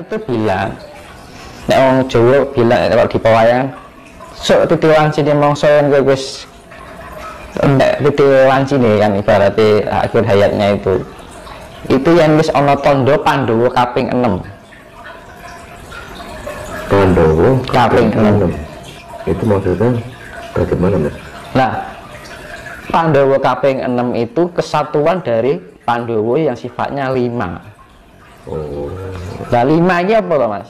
itu bilang, nek wong Jawa bilang kalau di pewayang sok titiwan sini mongso yang gue wis nek titiwan sini kan ibaratnya akhir hayatnya itu yang wis ana tondo Pandhawa kaping 6. Pandhawa kaping 6. Itu maksudnya bagaimana, Mas? Nah, Pandhawa kaping 6 itu kesatuan dari Pandhawa yang sifatnya 5. Oh. Nah, 5 ini apa loh, Mas?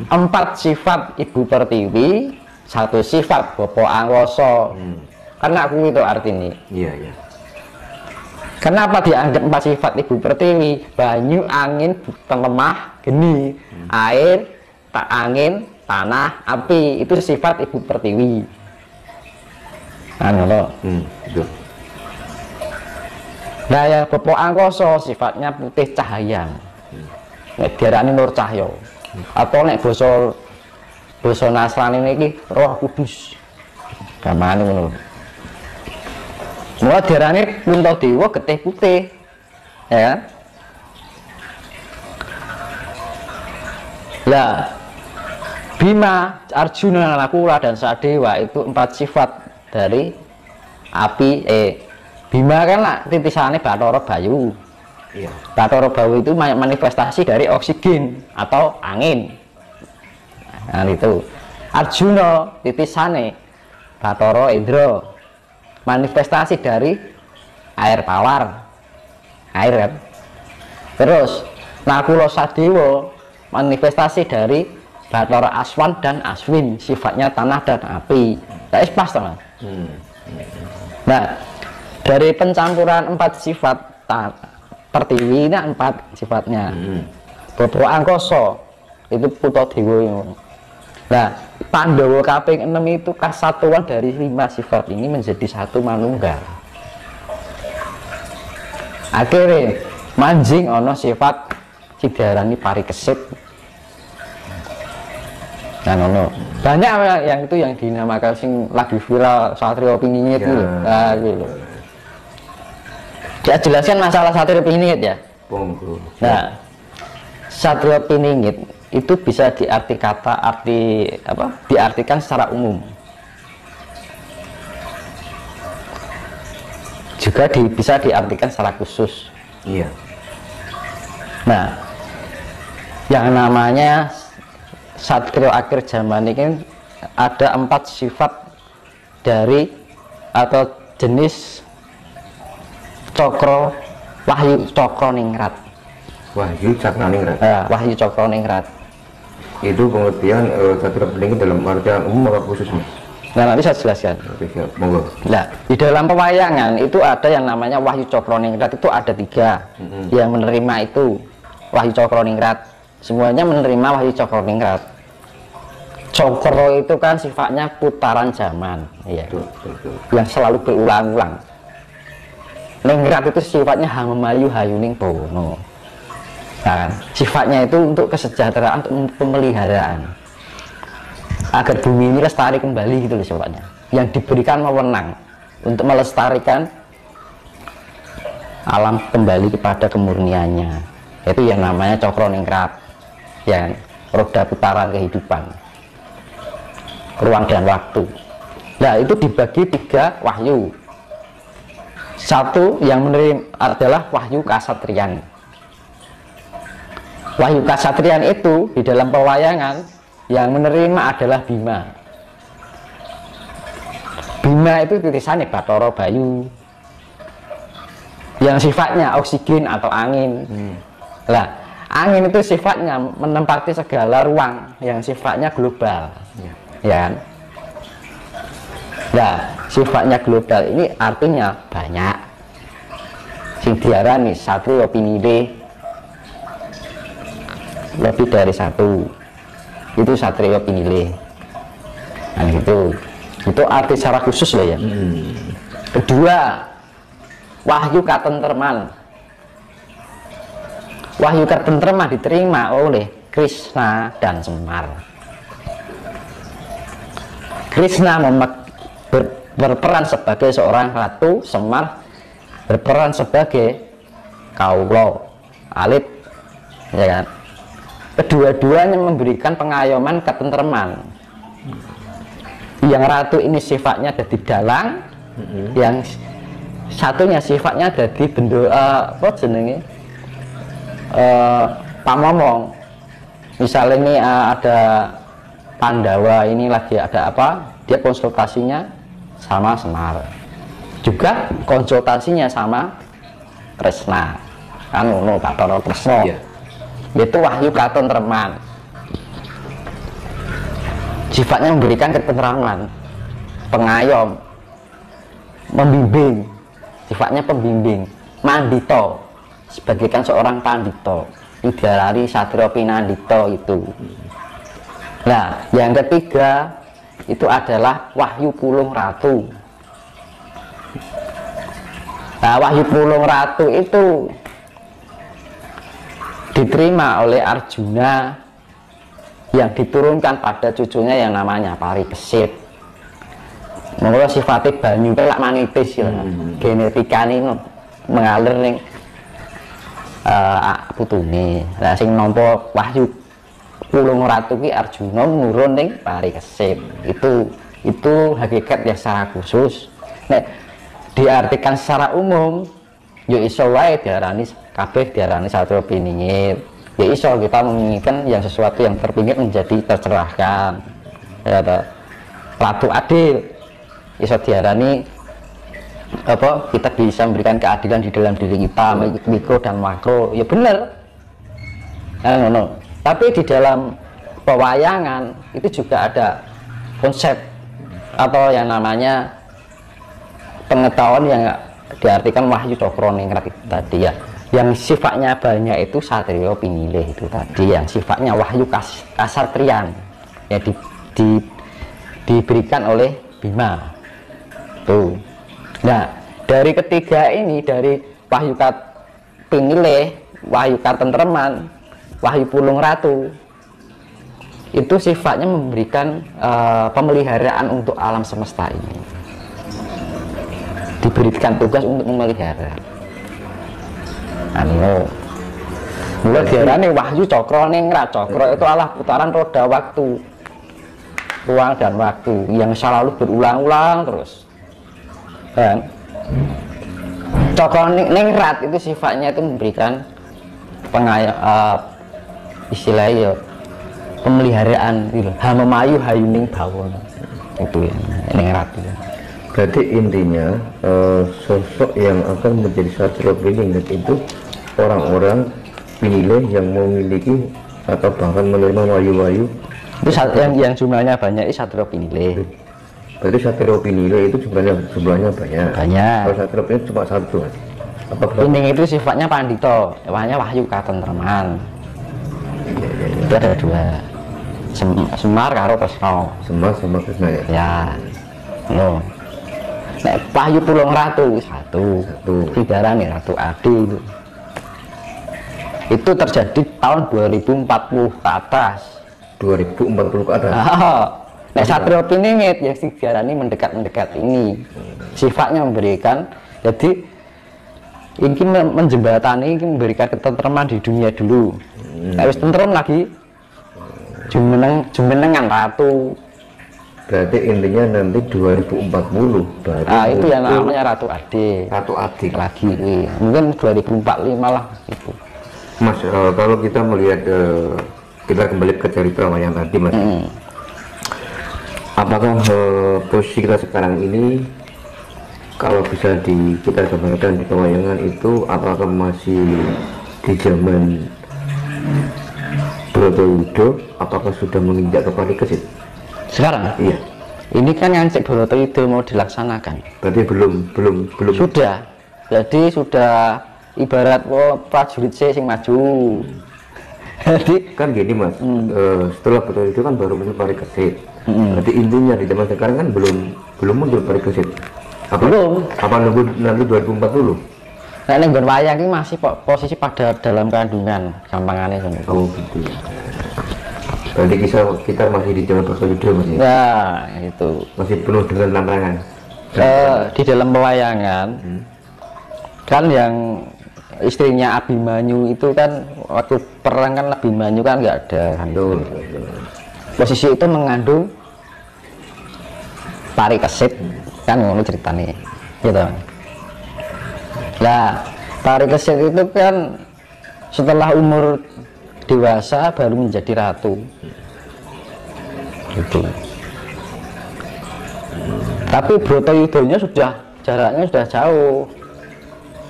4 sifat Ibu Pertiwi, 1 sifat Bapak Angoso. Karena aku itu artinya. Iya, iya. Kenapa dianggap 4 sifat Ibu Pertiwi? Banyu, angin, lemah, geni, air, angin, tanah, api. Itu sifat Ibu Pertiwi. Nah, betul. Nah, ya Bapak Angkoso sifatnya putih cahaya. Nek diarani Nur Cahyo. Atau nek basa Nasrani niki Roh Kudus. Gamane ngono. Mula diarani Puntadewa getih putih. Ya kan? Lah Bima, Arjuna, Nakula dan Sadewa itu 4 sifat dari api. Bima kan lah titisannya Bathara Bayu. Iya. Bathara Bayu itu manifestasi dari oksigen atau angin. Nah itu. Arjuna titisannya Bathara Indra, manifestasi dari air tawar, air kan. Terus Nakula Sadewa manifestasi dari Bathara Aswan dan Aswin, sifatnya tanah dan api. Nah, pas teman. Nah, dari pencampuran 4 sifat Pertiwi ini 4 sifatnya. Bapak Angkoso itu Puntadewa. Nah, Pandhawa kaping 6 itu kesatuan dari 5 sifat ini menjadi satu manunggal. Akhirnya manjing ono sifat sidarani parikesit. Nah, ono banyak yang itu yang dinamakan sing lagi viral Satrio Piningit itu. Nah, gitu. Ya, jelaskan masalah Satrio Piningit ya. Nah, Satrio Piningit itu bisa diartikan secara umum. Juga bisa diartikan secara khusus. Iya. Nah, yang namanya Satrio akhir zaman ini ada 4 sifat dari atau jenis Cokro Wahyu Cokroningrat. Wahyu Cokroningrat. Wahyu Cokroningrat. Itu pengertian Satrio Piningit dalam artian umum atau khusus, Mas? Nah, nanti saya jelaskan. Oke, siap. Monggo. Nah, di dalam pewayangan itu ada yang namanya Wahyu Cokroningrat, itu ada 3 yang menerima itu Wahyu Cokroningrat. Semuanya menerima Wahyu Cokroningrat. Cokro itu kan sifatnya putaran zaman, ya, yang selalu berulang-ulang. Ningrat itu sifatnya Hamemayu Hayuning Bono. Nah, sifatnya itu untuk kesejahteraan, untuk pemeliharaan, agar bumi ini lestari kembali gitu loh sifatnya. Yang diberikan wewenang untuk melestarikan alam kembali kepada kemurniannya. Itu yang namanya Cokroningrat, yang roda putaran kehidupan, ruang dan waktu. Nah, itu dibagi 3 wahyu. 1 yang menerima adalah Wahyu Kasatriyan. Wahyu Kasatriyan itu di dalam pewayangan yang menerima adalah Bima. Bima itu titisannya Bathara Bayu, yang sifatnya oksigen atau angin. Lah, angin itu sifatnya menempati segala ruang, yang sifatnya global, ya kan? Nah, sifatnya global ini artinya banyak. Sing diarani Satrio Piningit lebih dari 1. Itu Satrio Piningit. Nah, gitu. Itu arti secara khusus loh ya. Kedua, Wahyu Katentreman. Wahyu Katentreman diterima oleh Krishna dan Semar. Krishna berperan sebagai seorang ratu, Semar berperan sebagai kaulo alit, ya kan? kedua-duanya memberikan pengayoman ketentraman. Yang ratu ini sifatnya ada di dalang, yang satunya sifatnya ada di bendo apa jenenge pamomong. Misalnya ini ada Pandawa, ini lagi ada apa, dia konsultasinya sama Semar, juga konsultasinya sama Kresna, kan ngono Bathara Kresna. Itu wahyu katentreman, sifatnya memberikan ketenteraman, pengayom, membimbing, sifatnya pembimbing. Mandito sebagai kan seorang pandito, diarani Satrio Pinandito itu. Nah, yang ketiga itu adalah Wahyu Pulung Ratu. Nah, Wahyu Pulung Ratu itu diterima oleh Arjuna yang diturunkan pada cucunya yang namanya Parikesit. Menurut sifatnya banyu pelak manitis ya, genetika ini mengalir ning putune. Nah, sing nampa Wahyu Pulung Ratu ki Arjuna nurun ning Parikesit. Itu hakikat yang secara khusus. Nek diartikan secara umum, ya iso wae diarani kabeh diarani Satrio Piningit. Ya iso kita menginginkan yang sesuatu yang terpinggir menjadi tercerahkan. Ya toh. Ratu adil. Iso diarani apa, kita bisa memberikan keadilan di dalam diri kita, mikro dan makro. Ya benar. No. Tapi di dalam pewayangan itu juga ada konsep atau yang namanya pengetahuan yang diartikan Wahyu Cokroningrat itu tadi ya, yang sifatnya banyak itu Satrio Pinilih itu tadi, yang sifatnya wahyu kasatrian ya diberikan oleh Bima tuh. Nah, dari ketiga ini, dari Wahyu Pinilih, Wahyu Katentreman, Wahyu Pulung Ratu, itu sifatnya memberikan pemeliharaan untuk alam semesta ini, diberikan tugas untuk memelihara. Mulai diarani Wahyu Cokroningrat. Cokro itu adalah putaran roda waktu, ruang dan waktu yang selalu berulang-ulang terus. Dan Cokroningrat itu sifatnya itu memberikan istilahnya pemeliharaan gitu. Hamemayu hayuning bawon itu ya, ningrat itu. Berarti intinya sosok yang akan menjadi Satrio Piningit itu orang-orang Pinilih yang memiliki atau bahkan menerima wahyu-wahyu itu yang jumlahnya banyak itu Satrio Pinilih. Berarti Satrio Pinilih itu jumlahnya banyak. Kalau Satrio Pinilih cuma satu. Pining itu sifatnya pandito, namanya Wahyu Katentreman. Itu ada dua, Semar karo Kresna. Semar sama Kresna ya. Ya, no. Nek Wahyu Pulung Ratu satu. Diarani Ratu Adi itu terjadi tahun 2040 ke atas. 2040 ke atas. Nek Satrio Piningit yang diarani mendekat-mendekat ini, sifatnya memberikan, jadi ini menjembatani, ini memberikan ketentraman di dunia dulu. Harus tentrem lagi, jumenengan ratu. Berarti intinya nanti 2040 baru. Itu yang namanya Ratu Adi. Ratu Adi lagi, mungkin 2045 lah itu. Mas, kalau kita melihat kita kembali ke cerita yang tadi, Mas. Apakah posisi kita sekarang ini, kalau bisa kita gambarkan di pewayangan itu, apakah masih di zaman Bratayuda, apakah sudah menginjak ke Parikesit sekarang? Iya. Ini kan yang cek Bratayuda mau dilaksanakan. Berarti belum. Sudah. Jadi sudah ibarat prajurit sing maju. Jadi kan gini, Mas. Setelah Bratayuda kan baru muncul Parikesit. Berarti intinya di zaman sekarang kan belum muncul Parikesit. Belum. Apa nunggu nanti 2040? Nah, ini wayang ini masih posisi pada dalam kandungan, gampangannya semua. Oh gitu. Berarti kita masih di zaman Bratayuda, Mas. Nah, itu masih penuh dengan tantangan. Di dalam pewayangan kan yang istrinya Abimanyu itu kan waktu perang kan Abimanyu kan nggak ada kan. Posisi itu mengandung Parikesit kan ngono ceritanya gitu. Nah Parikesit itu kan setelah umur dewasa baru menjadi ratu gitu. Tapi Bratayuda sudah jaraknya sudah jauh.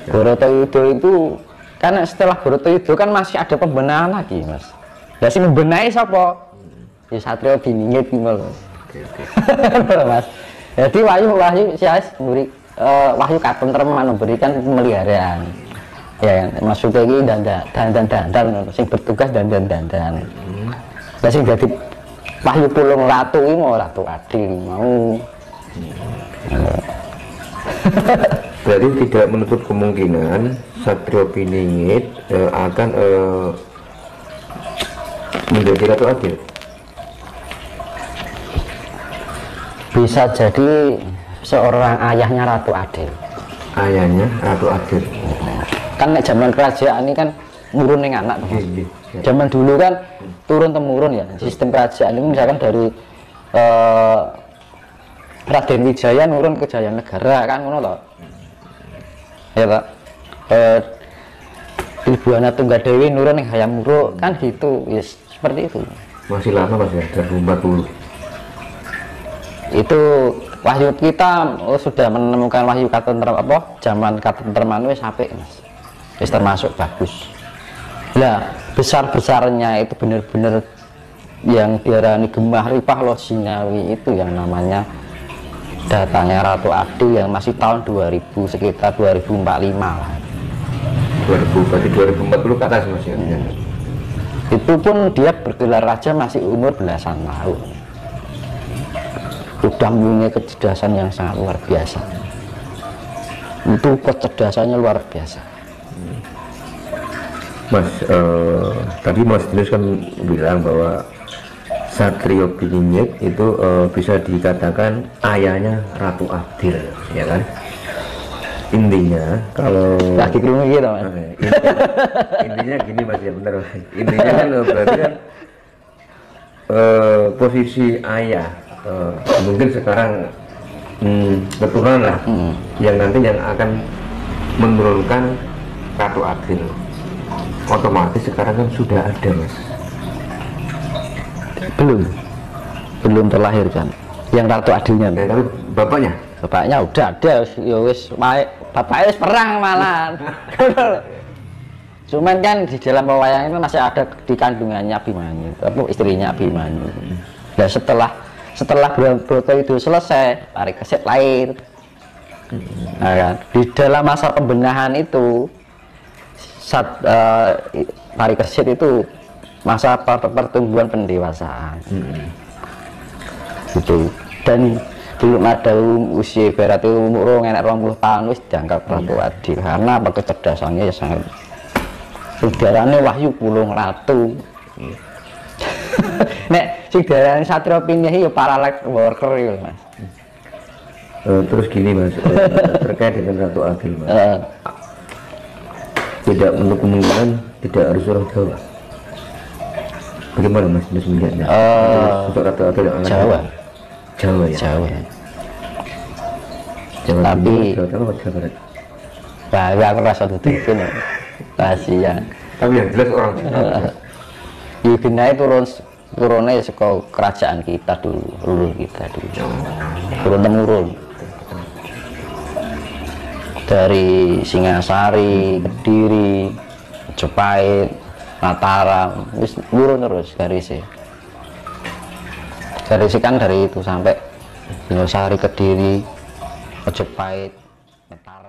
Bratayuda itu karena setelah Bratayuda kan masih ada pembenahan lagi mas. Nah si membenahi siapa? Ya Satrio Diningit gitu mas. Jadi wahyu wahyu katentrem memberikan pemeliharaan. Ya maksudnya ini dandan sing bertugas dandan. Lah sing dadi wahyu pulung ratu iki mau Ratu Adil mau. Berarti tidak menutup kemungkinan Satrio Piningit akan menjadi Ratu Adil. Bisa jadi seorang ayahnya Ratu Adil. Ayahnya Ratu Adil. Kan nek zaman kerajaan ini kan nurun ning anak. Zaman dulu kan turun temurun ya. Sistem kerajaan ini misalkan dari Raden Wijaya nurun ke Jayanegara kan ngono toh. Ya Pak. Ibu Ana Tunggadewi nurun ning Hayam Wuruk kan gitu. Yes, seperti itu. Masih lama Mas ya, 2040. Itu wahyu kita sudah menemukan wahyu katentrem zaman katentreman wis apik Mas. Wis termasuk bagus. Lah, besar-besarnya itu benar-benar yang diarani Gemah Ripah Losinawi itu yang namanya datangnya Ratu Adil yang masih tahun 2000 sekitar 2045 lah. berarti 2040 ke atas Mas ya. Itu pun dia bergelar raja masih umur belasan tahun. Udah punya kecerdasan yang sangat luar biasa. Itu kecerdasannya luar biasa. Mas, tadi Mas Dinus kan bilang bahwa Satrio Piningit itu bisa dikatakan ayahnya Ratu Adil, ya kan? Intinya kalau lagi kerungu gitu Mas. Intinya gini Mas ya, benar Mas. Intinya kan berarti kan posisi ayah mungkin sekarang keturunan lah yang nanti yang akan menurunkan Ratu Adil. Otomatis sekarang kan sudah ada Mas. Belum terlahirkan yang Ratu Adilnya. Tapi bapaknya udah ada ya wis bapaknya wis perang malah. Cuman kan di dalam pewayangan itu masih ada di kandungannya Abimanyu, istrinya Abimanyu. Nah setelah Bratayuda selesai, Parikesit lahir. Nah, kan? Di dalam masa pembenahan itu Parikesit itu masa pertumbuhan pendewasaan. Gitu. Dan belum ada usia ibarat itu umur enak 20 tahun wis dianggap Ratu Adil karena kecerdasannya ya sangat. Udarane wahyu pulung ratu. Nek sing diarani Satrio Piningit ya paralek worker ya Mas. Terus gini Mas, terkait dengan Ratu Adil Mas. Tidak menutup kemungkinan tidak harus orang Jawa. Bagaimana Mas Dinus melihatnya? Untuk Ratu Adil yang Jawa ya. Jawa Tapi Jawa Tengah atau Jawa Barat? bahwa aku rasa itu rahasia. Tapi yang jelas orang Jawa. Yugenai turunnya sekolah kerajaan kita dulu, leluhur kita dulu. Turun temurun. Dari Singasari, Kediri, Majapahit, Mataram, wis turun terus garisnya. Garisnya kan dari itu sampai Singasari, Kediri, Majapahit, Mataram.